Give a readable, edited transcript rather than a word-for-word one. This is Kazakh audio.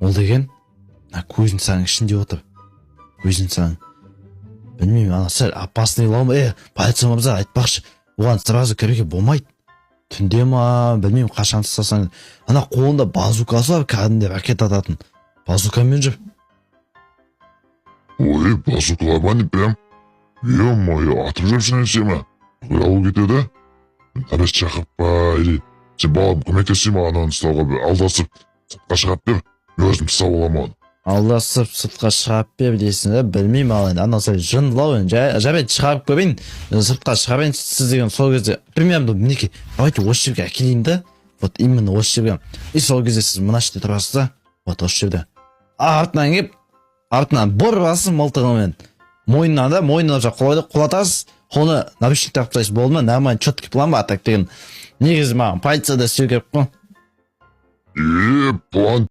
Ол деген, көзін саң ішінде отыр. Көзін саң. Білмеймін, ана сәл опасный лау, полиция мырза айтпақшы, оған сразу кіруге болмайды. Түнде ма, білмеймін, қашан тастасаң. Ана қолында базукасы бар, кәдімгі ракет ататын. Базукамен жүр. Ой, базукалармен прям. Ё-моё, атып жүрсің сені. Алу кетеді. Нәрес шақырып па, или сен балам көмектесей маған оны ұстауға алдасып, сыртқа шығап бер, өзім ұстап аламын оны. Алдасып сыртқа шығарып бер дейсің, білмеймін ал енді. Ана сәл жындылау енді. Жабайы шығарып көбейін, сыртқа шығарайын сіз деген сол кезде. Примерно мінекей, давайте осы жерге әкелейін да. Вот именно осы жерге. И сол кезде сіз мына жерде тұрасыз да. Вот осы жерде. Артынан кеп, артынан бір басын мылтығымен. Мойнынан жақ құлатасыз. Оны наручник тағып тастайсыз, болды ма? Нормально четкий план бар атак деген. Негізі маған полицияда істеу керек қой. План